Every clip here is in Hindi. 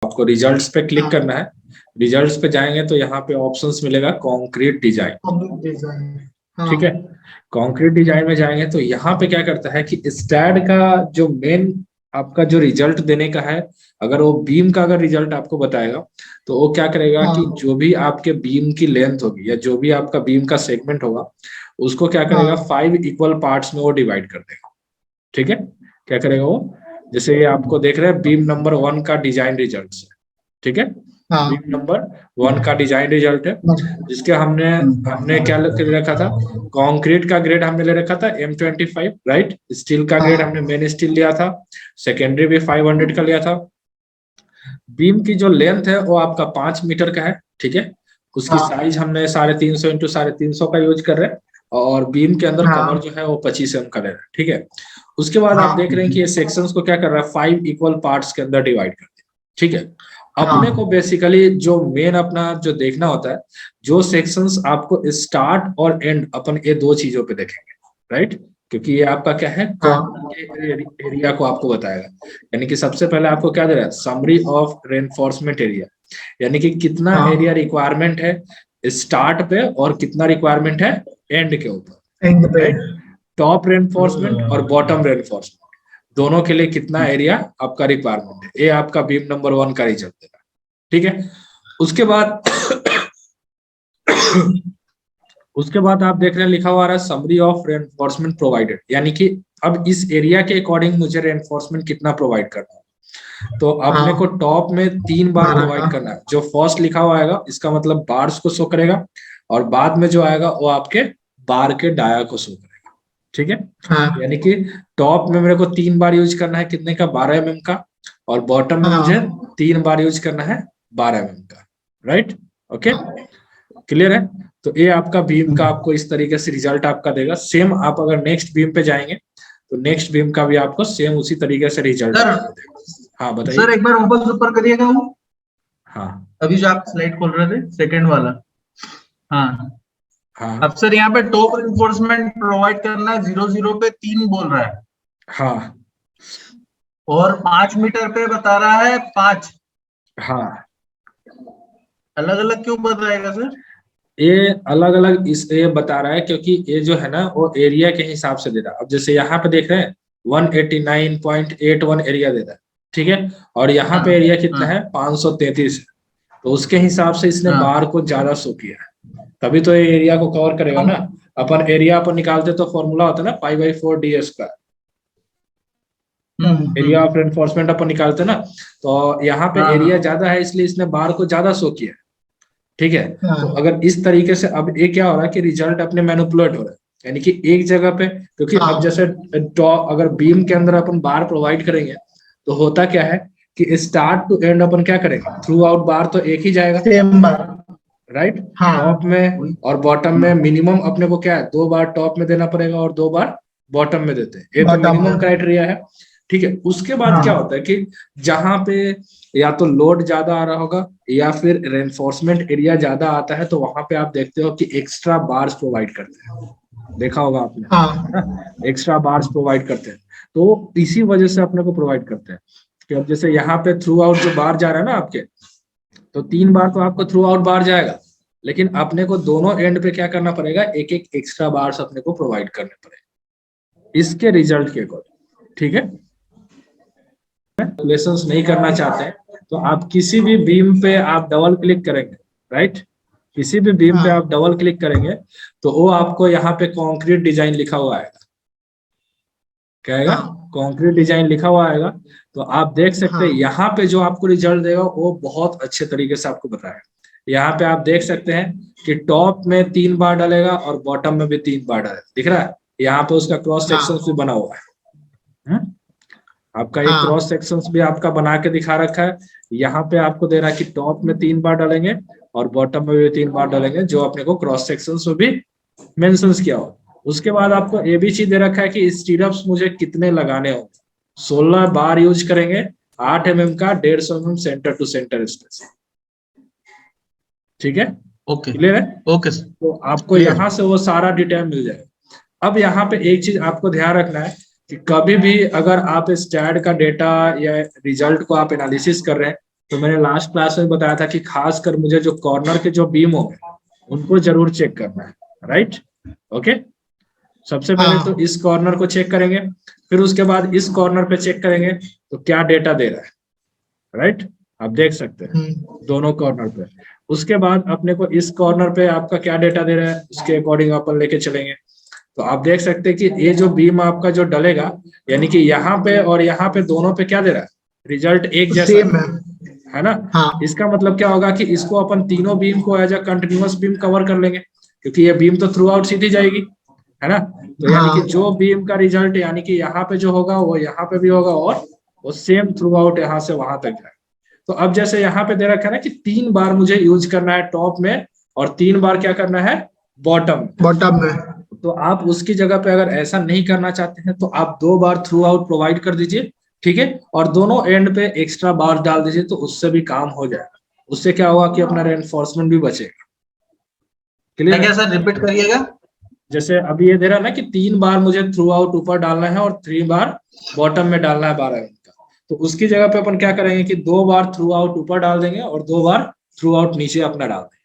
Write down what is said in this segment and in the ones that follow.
आपको रिजल्ट्स पे क्लिक हाँ करना है। रिजल्ट्स पे जाएंगे तो यहाँ पे ऑप्शंस मिलेगा कंक्रीट डिजाइन। Public design. ठीक है, हाँ कंक्रीट डिजाइन में जाएंगे तो यहाँ पे क्या करता है कि स्टैड का जो मेन आपका जो रिजल्ट देने का है, अगर वो बीम का अगर रिजल्ट आपको बताएगा तो वो क्या करेगा कि हाँ जो भी आपके बीम की लेंथ होगी या जो भी आपका बीम का सेगमेंट होगा उसको क्या करेगा हाँ 5 इक्वल पार्ट्स में वो डिवाइड कर देगा। ठीक है, क्या करेगा वो, जैसे ये आपको देख रहे हैं बीम नंबर 1 का डिजाइन रिजल्ट है। ठीक है, हाँ। बीम नंबर 1 का डिजाइन रिजल्ट है, जिसके हमने हमने क्या रखा था, कंक्रीट का ग्रेड हमने ले रखा था M25, राइट। स्टील का ग्रेड हाँ हमने मेन स्टील लिया था, सेकेंडरी भी 500 का लिया था। बीम की जो लेंथ है वो आपका 5 मीटर का है। ठीक है, उसकी हाँ साइज हमने 350 इंटू 350 का यूज कर रहे हैं, और बीम के अंदर कवर हाँ जो है वो 25 mm का ले रहे हैं। ठीक है, उसके बाद आप हाँ देख रहे हैं कि ये सेक्शंस को क्या कर रहा है, 5 इक्वल पार्ट्स के अंदर डिवाइड कर दिया। ठीक है, अपने को हाँ बेसिकली जो मेन अपना जो देखना होता है, जो सेक्शंस आपको स्टार्ट और एंड अपन ये दो चीजों पे देखेंगे, राइट। क्योंकि ये आपका क्या है, कॉर्नर हाँ के एरिया को आपको बताएगा। यानी कि सबसे पहले आपको क्या दे रहा है, समरी ऑफ रेनफोर्समेंट एरिया, यानी कि कितना एरिया हाँ। रिक्वायरमेंट है स्टार्ट पे और कितना रिक्वायरमेंट है एंड के ऊपर, एंड पे। राइट। टॉप रेनफोर्समेंट और बॉटम रेनफोर्समेंट दोनों के लिए कितना एरिया आपका रिक्वायरमेंट है, ये आपका बीम नंबर 1 का रिजल्ट देगा। ठीक है, उसके बाद उसके बाद आप देख रहे हैं लिखा हुआ आ रहा है समरी ऑफ रेनफोर्समेंट प्रोवाइडेड, यानी कि अब इस एरिया के अकॉर्डिंग मुझे रेनफोर्समेंट कितना प्रोवाइड करना है। तो अपने को हाँ टॉप में 3 बार बारह का। प्रोवाइड करना है। जो फर्स्ट लिखा हुआ आएगा इसका मतलब बार्स को शो करेगा, और बाद में जो आएगा वो आपके बार के डाया को शो करेगा। ठीक है, हाँ यानी कि टॉप में मेरे को 3 बार यूज करना है कितने का, 12 mm का, और बॉटम में मुझे हाँ 3 बार यूज करना है 12 mm का, राइट। ओके, क्लियर है। तो ये आपका बीम का आपको इस तरीके से रिजल्ट आपका देगा। सेम आप अगर नेक्स्ट बीम पे जाएंगे तो नेक्स्ट बीम का भी आपको सेम उसी तरीके से रिजल्ट सर। आपको देगा। हाँ सर बताइए। एक बार वापस ऊपर करिएगा वो, हाँ अभी जो आप स्लाइड खोल रहे थे सेकंड वाला। हाँ। अब हाँ सर यहाँ पे टॉप इन्फोर्समेंट प्रोवाइड करना है, 0 0 पे 3 बोल रहा है, हाँ और 5 मीटर पे बता रहा है 5। हाँ, अलग अलग क्यों बताएगा सर? ये अलग अलग इसलिए बता रहा है क्योंकि ये जो है ना वो एरिया के हिसाब से दे रहा है। अब जैसे यहाँ पे देख रहे हैं 189.81 एरिया दे रहा है। ठीक है, और यहाँ हाँ पे एरिया कितना हाँ है, 533 है। तो उसके हिसाब से इसने हाँ। बार को ज्यादा शो किया है, तभी तो ये एरिया को कवर करेगा हम। ना। अपन एरिया अपन निकालते तो फॉर्मूला होता है ना π/4 ds का, एरिया ऑफ हम्म। एनफोर्समेंट अपन निकालते ना। तो यहाँ पे हाँ एरिया हाँ ज्यादा है इसलिए इसने बार को ज्यादा शो किया है। ठीक है, तो हाँ अगर इस तरीके से अब ये क्या हो रहा है कि रिजल्ट अपने मैनिपुलेट हो रहा है, यानी कि एक जगह पे, क्योंकि अब हाँ। जैसे अगर बीम के अंदर अपन बार प्रोवाइड करेंगे तो होता क्या है कि स्टार्ट टू एंड अपन क्या करेंगे, थ्रू आउट बार तो एक ही जाएगा, सेम बार। राइट। टॉप हाँ में वही। और बॉटम में मिनिमम अपने को क्या है, 2 बार टॉप में देना पड़ेगा और 2 बार बॉटम में देते हैं, ये तो बॉटम मिनिमम में। क्राइटेरिया है। ठीक है, उसके बाद क्या हाँ होता है कि जहां पे या तो लोड ज्यादा आ रहा होगा या फिर रेनफोर्समेंट एरिया ज्यादा आता है, तो वहां पे आप देखते हो कि एक्स्ट्रा बार्स प्रोवाइड करते हैं, देखा होगा आपने, है हाँ ना, एक्स्ट्रा बार्स प्रोवाइड करते हैं। तो इसी वजह से अपने को प्रोवाइड करते हैं कि अब जैसे यहाँ पे थ्रू आउट जो बार जा रहा है ना आपके, तो 3 बार तो आपको थ्रू आउट बार जाएगा, लेकिन अपने को दोनों एंड पे क्या करना पड़ेगा, एक एक एक्स्ट्रा बार्स अपने को प्रोवाइड करने पड़ेगा इसके रिजल्ट के अकॉर्डिंग। ठीक है, कैलकुलेशंस नहीं करना चाहते हैं तो आप किसी भी बीम पे आप डबल क्लिक करेंगे, राइट। किसी भी बीम पे आप हाँ डबल क्लिक करेंगे तो वो आपको यहाँ पे कंक्रीट डिजाइन लिखा हुआ आएगा, क्या आएगा, हाँ कंक्रीट डिजाइन लिखा हुआ आएगा। तो आप देख सकते हैं हाँ यहाँ पे जो आपको रिजल्ट देगा वो बहुत अच्छे तरीके से आपको बताएगा। यहाँ पे आप देख सकते हैं कि टॉप में 3 बार डालेगा और बॉटम में भी 3 बार डालेगा, दिख रहा है। यहाँ पे उसका क्रॉस सेक्शन भी हाँ बना हुआ है, आपका एक क्रॉस हाँ सेक्शंस भी आपका बना के दिखा रखा है। यहाँ पे आपको दे रहा है कि टॉप में 3 बार डालेंगे और बॉटम में भी 3 बार डालेंगे, जो अपने को क्रॉस सेक्शंस में भी मेंशंस किया हो। उसके बाद आपको ये भी चीज दे रखा है कि स्टीरअप्स मुझे कितने लगाने होंगे, 16 बार यूज करेंगे, 8 mm का, 150 mm centre to centre space. ठीक है, ओके क्लियर है। Okay sir. तो आपको क्लियर। यहाँ से वो सारा डिटेल मिल जाएगा। अब यहाँ पे एक चीज आपको ध्यान रखना है कि कभी भी अगर आप स्टैड का डेटा या रिजल्ट को आप एनालिसिस कर रहे हैं तो मैंने लास्ट क्लास में बताया था कि खासकर मुझे जो कॉर्नर के जो बीम हो उनको जरूर चेक करना है, राइट। ओके, सबसे पहले तो हाँ। इस कॉर्नर को चेक करेंगे, फिर उसके बाद इस कॉर्नर पे चेक करेंगे तो क्या डेटा दे रहा है, राइट। आप देख सकते हैं दोनों कॉर्नर पे। उसके बाद अपने को इस कॉर्नर पे आपका क्या डेटा दे रहा है उसके अकॉर्डिंग अपन लेके चलेंगे। तो आप देख सकते हैं कि ये जो बीम आपका जो डलेगा, यानी कि यहाँ पे और यहाँ पे दोनों पे क्या दे रहा है, रिजल्ट एक जैसा सेम है ना। हाँ। इसका मतलब क्या होगा कि इसको अपन तीनों बीम को as a continuous beam cover कर लेंगे, क्योंकि ये बीम तो थ्रू आउट सीधी जाएगी, है ना। तो यानी कि हाँ। जो बीम का रिजल्ट यानी कि यहाँ पे जो होगा वो यहाँ पे भी होगा, और वो सेम थ्रू आउट यहाँ से वहां तक जाएगा। तो अब जैसे यहाँ पे दे रखा है ना कि 3 बार मुझे यूज करना है टॉप में और 3 बार क्या करना है बॉटम। बॉटम में। तो आप उसकी जगह पे अगर ऐसा नहीं करना चाहते हैं तो आप 2 बार थ्रू आउट प्रोवाइड कर दीजिए, ठीक है, और दोनों एंड पे एक्स्ट्रा बार डाल दीजिए, तो उससे भी काम हो जाएगा। उससे क्या होगा कि अपना रेनफोर्समेंट भी बचेगा। क्लियर क्या है? सर रिपीट करिएगा। जैसे अभी ये दे रहा है ना कि 3 बार मुझे थ्रू आउट ऊपर डालना है और 3 बार बॉटम में डालना है 12 इंच का। तो उसकी जगह पे अपन क्या करेंगे कि 2 बार थ्रू आउट ऊपर डाल देंगे और 2 बार थ्रू आउट नीचे अपना डाल देंगे,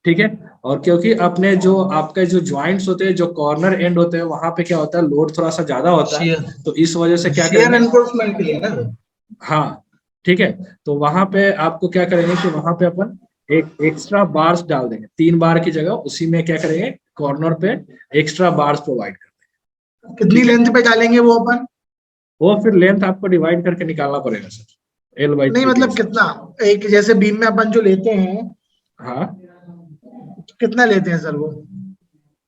ठीक है। और क्योंकि अपने जो आपके जो ज्वाइंट्स होते हैं, जो कॉर्नर एंड होते हैं, वहां पे क्या होता है लोड थोड़ा सा ज्यादा होता है, तो इस वजह से क्या शेयर करेंगे, एनफोर्समेंट के लिए ना सर। हाँ ठीक है। तो वहां पे आपको क्या करेंगे कि वहां पे अपन एक एक्स्ट्रा बार्स डाल देंगे, 3 बार की जगह उसी में क्या करेंगे कॉर्नर पे एक्स्ट्रा बार्स प्रोवाइड कर देंगे। कितनी लेंथ पे डालेंगे वो अपन? वो फिर लेंथ आपको डिवाइड करके निकालना पड़ेगा सर, L बाई नहीं 3 के मतलब हिसाब कितना, एक जैसे बीम में अपन जो लेते हैं से। हाँ, कितना लेते हैं सर वो?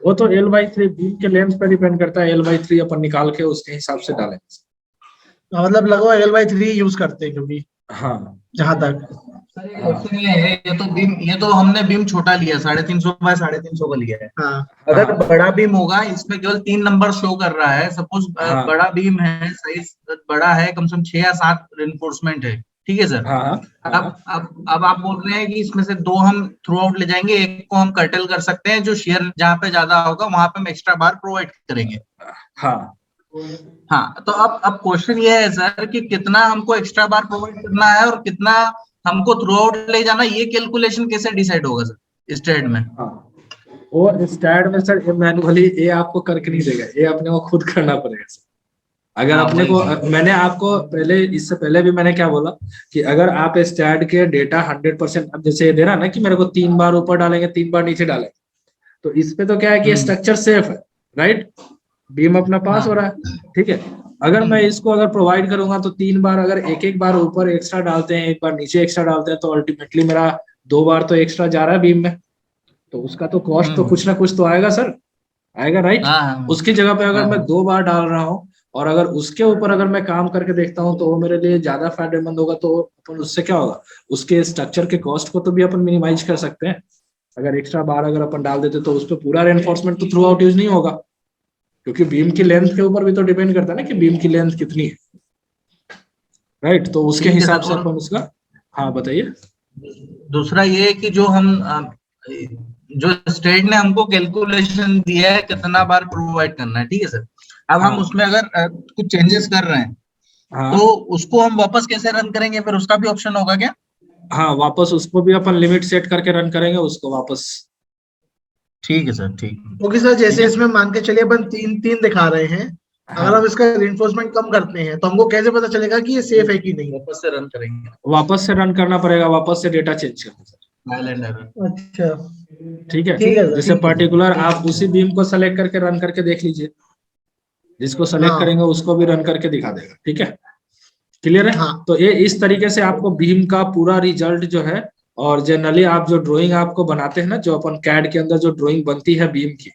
वो तो L बाई 3 बीम के लेंथ पे डिपेंड करता है, L बाई 3 अपन निकाल के उसके हिसाब से डालेंगे। मतलब लगभग L/3 यूज करते हैं क्योंकि हाँ जहां तक। सर एक क्वेश्चन ये है, ये तो हमने बीम छोटा लिया 350 बाय 350 का लिया है। हाँ। अगर हाँ बड़ा बीम होगा, इसमें केवल 3 नंबर शो कर रहा है, सपोज हाँ बड़ा बीम है, साइज बड़ा है, कम से कम 6 या 7 रेनफोर्समेंट है, ठीक है सर। हाँ हाँ अब आप बोल रहे हैं कि इसमें से 2 हम थ्रू आउट ले जाएंगे, एक को हम कर्टेल कर सकते हैं, जो शेयर जहाँ पे ज्यादा होगा वहां पे हम एक्स्ट्रा बार प्रोवाइड करेंगे। हाँ। हाँ, तो अब क्वेश्चन ये है सर कि कितना हमको एक्स्ट्रा बार प्रोवाइड करना है और कितना हमको थ्रू आउट ले जाना, ये कैलकुलेशन कैसे डिसाइड होगा सर स्टेट में? हाँ वो स्टैट में सर मैनुअली ये आपको करके नहीं देगा, ये अपने को खुद करना पड़ेगा सर। अगर हाँ, अपने को मैंने आपको पहले इससे पहले भी मैंने क्या बोला कि अगर आप स्टैट के डेटा 100%, अब जैसे ये दे रहा ना कि मेरे को 3 बार ऊपर डालेंगे 3 बार नीचे डालेंगे, तो इस पे तो क्या है कि स्ट्रक्चर सेफ है, राइट, बीम अपना पास हो रहा है, ठीक है। अगर मैं इसको अगर प्रोवाइड करूंगा तो 3 बार अगर एक एक बार ऊपर एक्स्ट्रा डालते हैं, एक बार नीचे एक्स्ट्रा डालते हैं, तो अल्टीमेटली मेरा 2 बार तो एक्स्ट्रा जा रहा है बीम में, तो उसका तो कॉस्ट तो कुछ ना कुछ तो आएगा सर, आएगा, राइट। उसकी जगह पे अगर मैं 2 बार डाल रहा हूँ और अगर उसके ऊपर अगर मैं काम करके देखता हूँ तो वो मेरे लिए ज्यादा फायदेमंद होगा, तो अपन उससे क्या होगा, उसके स्ट्रक्चर के कॉस्ट को तो भी अपन मिनिमाइज कर सकते हैं। अगर एक्स्ट्रा बार अगर अपन डाल देते तो उस पर पूरा रेनफोर्समेंट तो थ्रू आउट यूज नहीं होगा, क्योंकि बीम की लेंथ के ऊपर भी तो डिपेंड करता है ना कि बीम की लेंथ कितनी है, राइट। तो उसके हिसाब से अपन उसका, हाँ बताइए। दूसरा ये है कि जो स्टेट ने हमको कैलकुलेशन दिया है कितना बार प्रोवाइड करना है, ठीक है सर। अब हम उसमें अगर कुछ चेंजेस कर रहे हैं, तो उसको हम वापस कैसे रन करेंगे, फिर उसका भी ऑप्शन होगा क्या? हाँ, वापस उसको भी अपन लिमिट सेट करके रन करेंगे उसको वापस। ठीक है सर, ठीक। ओके सर, जैसे इसमें मान के चलिए अपन 3-3 दिखा रहे हैं, अगर हम इसका रेनफोर्समेंट कम करते हैं तो हमको कैसे पता चलेगा कि ये सेफ है कि नहीं? वापस से रन करेंगे, वापस से रन करना पड़ेगा, वापस से डेटा चेंज करना सर। अच्छा ठीक है, ठीक है सर, जैसे पर्टिकुलर आप उसी बीम को सेलेक्ट करके रन करके देख लीजिए, जिसको सेलेक्ट करेंगे उसको भी रन करके दिखा देगा, ठीक है, क्लियर है। हाँ। तो ये इस तरीके से आपको बीम का पूरा रिजल्ट जो है, और जनरली आप जो ड्राइंग आपको बनाते हैं ना, जो अपन कैड के अंदर जो ड्राइंग बनती है बीम की,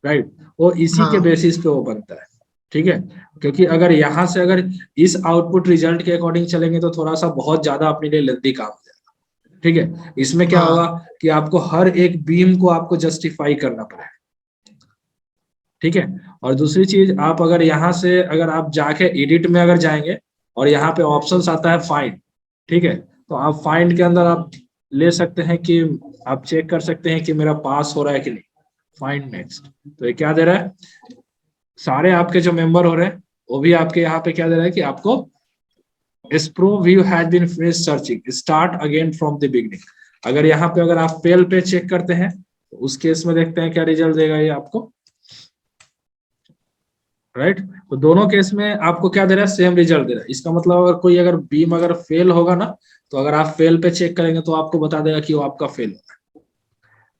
राइट, वो इसी के बेसिस पे वो बनता है, ठीक है। क्योंकि अगर यहाँ से अगर इस आउटपुट रिजल्ट के अकॉर्डिंग चलेंगे तो थोड़ा सा बहुत ज्यादा अपने लिए लेंथी काम हो जाएगा, ठीक है। इसमें क्या होगा कि आपको हर एक बीम को आपको जस्टिफाई करना पड़ेगा, ठीक है। और दूसरी चीज, आप अगर यहाँ से अगर आप जाके एडिट में अगर जाएंगे और यहाँ पे ऑप्शंस आता है फाइंड, ठीक है, तो आप फाइंड के अंदर आप ले सकते हैं कि आप चेक कर सकते हैं कि मेरा पास हो रहा है कि नहीं, फाइंड नेक्स्ट। तो ये क्या दे रहा है, सारे आपके जो मेंबर हो रहे हैं वो भी आपके यहाँ पे क्या दे रहा है कि आपको prove you had been finished searching, start again from the beginning। अगर यहाँ पे अगर आप फेल पे चेक करते हैं तो उस केस में देखते हैं क्या रिजल्ट देगा ये आपको, राइट। तो दोनों केस में आपको क्या दे रहा है, सेम रिजल्ट दे रहा है। इसका मतलब अगर कोई अगर बीम अगर फेल होगा ना, तो अगर आप फेल पे चेक करेंगे तो आपको बता देगा कि वो आपका फेल होगा।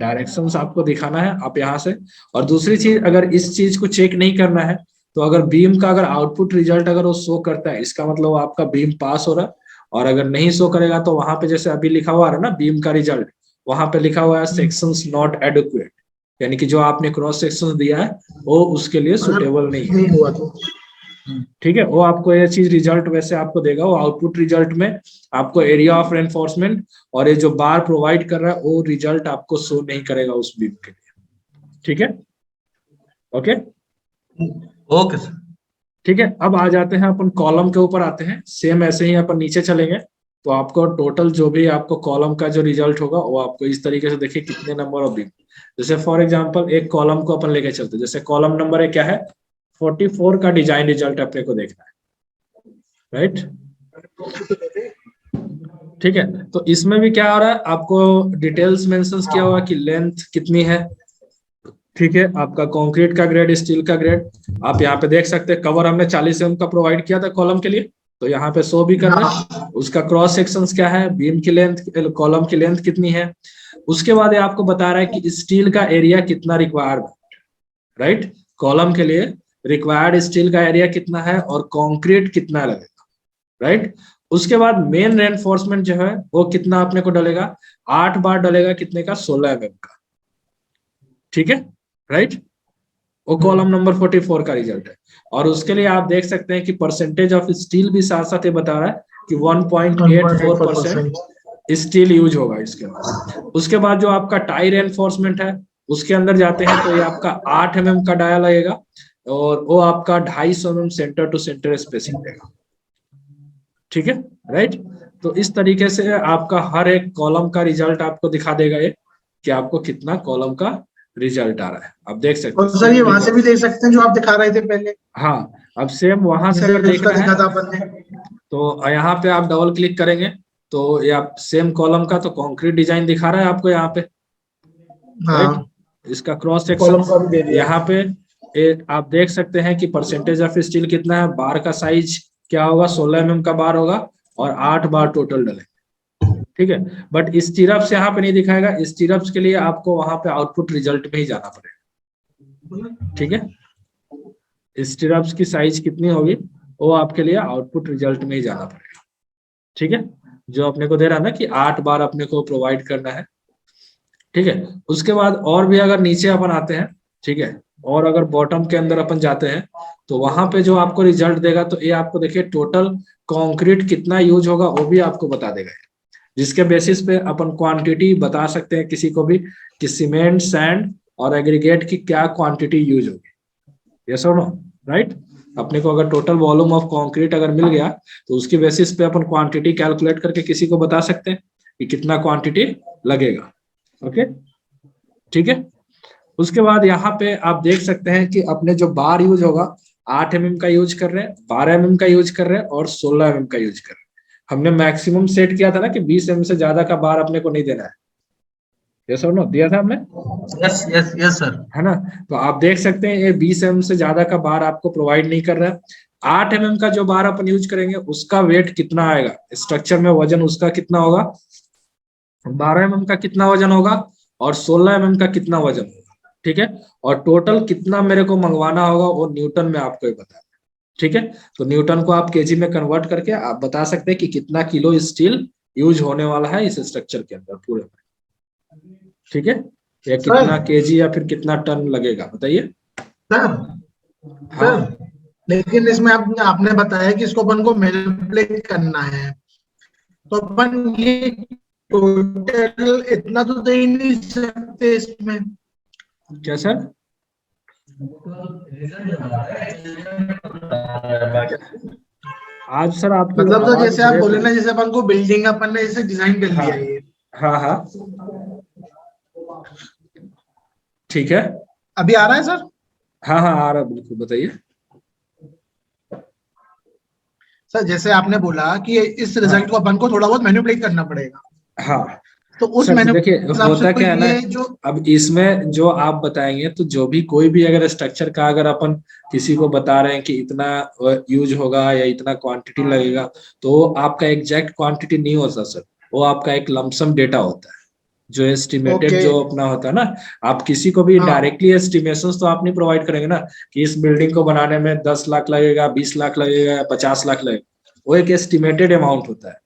डायरेक्शंस आपको दिखाना है आप यहाँ से। और दूसरी चीज, अगर इस चीज को चेक नहीं करना है तो अगर बीम का अगर आउटपुट रिजल्ट अगर वो शो करता है, इसका मतलब आपका बीम पास हो रहा है। और अगर नहीं शो करेगा तो वहां पे जैसे अभी लिखा हुआ है ना बीम का रिजल्ट, वहां पे लिखा हुआ है सेक्शंस नॉट एडुक्वेट, यानी कि जो आपने क्रॉस सेक्शन दिया है वो उसके लिए सुटेबल नहीं हुआ तो ठीक है। वो आपको ये चीज रिजल्ट वैसे आपको देगा, वो आउटपुट रिजल्ट में आपको एरिया ऑफ रेनफोर्समेंट और ये जो बार प्रोवाइड कर रहा है वो रिजल्ट आपको शो नहीं करेगा उस बीम के लिए। ठीक है, ओके ओके सर। ठीक है। अब आ जाते हैं अपन कॉलम के ऊपर आते हैं। सेम ऐसे ही अपन नीचे चलेंगे तो आपको टोटल जो भी आपको कॉलम का जो रिजल्ट होगा वो आपको इस तरीके से देखिए कितने नंबर ऑफ बीम। जैसे फॉर एग्जांपल एक कॉलम को अपन लेके चलते हैं, जैसे कॉलम नंबर है क्या है 44 का डिजाइन रिजल्ट अपने को देखना है, राइट। ठीक है, तो इसमें भी क्या हो रहा है आपको डिटेल्स मेंशंस किया हुआ कि लेंथ कितनी है। ठीक है, आपका कंक्रीट का ग्रेड, स्टील का ग्रेड आप यहाँ पे देख सकते हैं। कवर हमने 40 mm का प्रोवाइड किया था कॉलम के लिए, तो यहाँ पे शो भी कर रहा है। उसका क्रॉस सेक्शंस क्या है, बीम की लेंथ, कॉलम की लेंथ कितनी है। उसके बाद ये आपको बता रहा है कि स्टील का एरिया कितना रिक्वायर्ड, राइट। कॉलम के लिए रिक्वायर्ड स्टील का एरिया कितना है और कंक्रीट कितना लगेगा, राइट। उसके बाद मेन रेनफोर्समेंट जो है वो कितना अपने को डलेगा, 8 बार डलेगा, कितने का 16 mm का। ठीक है, राइट। वो कॉलम नंबर 44 का रिजल्ट है। और उसके लिए आप देख सकते हैं कि परसेंटेज ऑफ स्टील भी साथ साथ ये बता रहा है कि 1.84% स्टील यूज होगा इसके बाद। उसके बाद जो आपका टाई रेनफोर्समेंट है उसके अंदर जाते हैं तो ये आपका 8 mm का डाया लगेगा और वो आपका 250 mm centre to centre spacing देगा। ठीक है, राइट। तो इस तरीके से आपका हर एक कॉलम का रिजल्ट आपको दिखा देगा ये कि आपको कितना कॉलम का रिजल्ट आ रहा है। आप देख सकते हैं सर ये वहां से भी देख सकते हैं जो आप दिखा रहे थे पहले। हाँ, अब सेम वहां से अगर देखना है तो यहाँ पे आप डबल क्लिक करेंगे तो ये आप सेम कॉलम का तो कंक्रीट डिजाइन दिखा रहा है आपको यहाँ पे, राइट। इसका क्रॉस सेक्शन यहाँ पे आप देख सकते हैं कि परसेंटेज ऑफ स्टील कितना है, बार का साइज क्या होगा, 16 mm का बार होगा और 8 बार टोटल डलेंगे। ठीक है, बट स्टीरअप्स यहाँ पे नहीं दिखाएगा। स्टीरअप्स के लिए आपको वहां पे आउटपुट रिजल्ट में ही जाना पड़ेगा। ठीक है, स्टीरअप्स की साइज कितनी होगी वो आपके लिए आउटपुट रिजल्ट में ही जाना पड़ेगा। ठीक है, जो अपने को दे रहा है ना कि 8 बार अपने को प्रोवाइड करना है। ठीक है, उसके बाद और भी अगर नीचे अपन आते हैं, ठीक है, और अगर बॉटम के अंदर अपन जाते हैं तो वहां पे जो आपको रिजल्ट देगा तो ये आपको देखिए टोटल कंक्रीट कितना यूज होगा वो भी आपको बता देगा, जिसके बेसिस पे अपन क्वांटिटी बता सकते हैं किसी को भी कि सीमेंट, सैंड और एग्रीगेट की क्या क्वांटिटी यूज होगी। यस और नो, राइट। अपने को अगर टोटल वॉल्यूम ऑफ कंक्रीट अगर मिल गया तो उसके बेसिस पे अपन क्वांटिटी कैलकुलेट करके किसी को बता सकते हैं कि कितना क्वांटिटी लगेगा। ओके, ठीक है। उसके बाद यहाँ पे आप देख सकते हैं कि अपने जो बार यूज होगा 8 mm का यूज कर रहे हैं, 12 mm का यूज कर रहे हैं और 16 mm का यूज कर रहे हैं। हमने मैक्सिमम सेट किया था ना कि 20 mm से ज्यादा का बार अपने को नहीं देना है। यस और नो दिया था हमने? यस यस यस सर, है ना। तो आप देख सकते हैं ये 20 mm से ज्यादा का बार आपको प्रोवाइड नहीं कर रहा है। 8 mm का जो बार अपन यूज करेंगे उसका वेट कितना आएगा, स्ट्रक्चर में वजन उसका कितना होगा, 12 mm का कितना वजन होगा और 16 mm का कितना वजन होगा। ठीक है, और टोटल कितना मेरे को मंगवाना होगा वो न्यूटन में आपको ये बताना है। ठीक है, तो न्यूटन को आप केजी में कन्वर्ट करके आप बता सकते हैं कि कितना किलो स्टील यूज होने वाला है इस स्ट्रक्चर के अंदर पूरे में। ठीक है, या कितना केजी या फिर कितना टन लगेगा बताइए सर। हाँ सर लेकिन इसमें आपने बताया कि इसको अपन को मैनिपुलेट करना है, तो अपन ये टोटल इतना तो दे ही नहीं सकते इसमें। क्या सर? आज सर आपकी मतलब तो आवाज जैसे आप बोले ना, जैसे अपन को बिल्डिंग अपन ने जैसे डिजाइन कर लिया है ये। हाँ हाँ ठीक है, अभी आ रहा है सर? हाँ हाँ आ रहा है, बिल्कुल बताइए। सर जैसे आपने बोला कि इस रिजल्ट को अपन को थोड़ा बहुत मैनिपुलेट करना पड़ेगा, हाँ तो उस सर मैन्युपुलेट देखिए हिसाब से होता तो क्या है ना, ये जो अब इसमें जो आप बताएंगे तो जो भी कोई भी अगर स्ट्रक्चर का अगर अपन किसी को बता रहे हैं कि इतना यूज होगा या इतना क्वांटिटी लगेगा, तो आपका एग्जैक्ट क्वांटिटी नहीं होता सर, वो आपका एक लमसम डेटा होता है जो एस्टिमेटेड ओके, जो अपना होता है ना। आप किसी को भी हाँ डायरेक्टली एस्टिमेशन तो आप नहीं प्रोवाइड करेंगे ना कि इस बिल्डिंग को बनाने में 10 लाख लगेगा, 20 लाख लगेगा या 50 लाख लगेगा। वो एक एस्टिमेटेड अमाउंट होता है।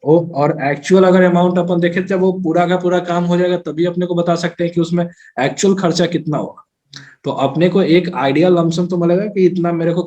ओ और एक्चुअल अगर अमाउंट अपन देखें जब वो पूरा का पूरा काम हो जाएगा तभी अपने को बता सकते हैं कि उसमें एक्चुअल खर्चा कितना होगा। तो अपने को एक आइडिया लमसम तो मिलेगा कि इतना मेरे को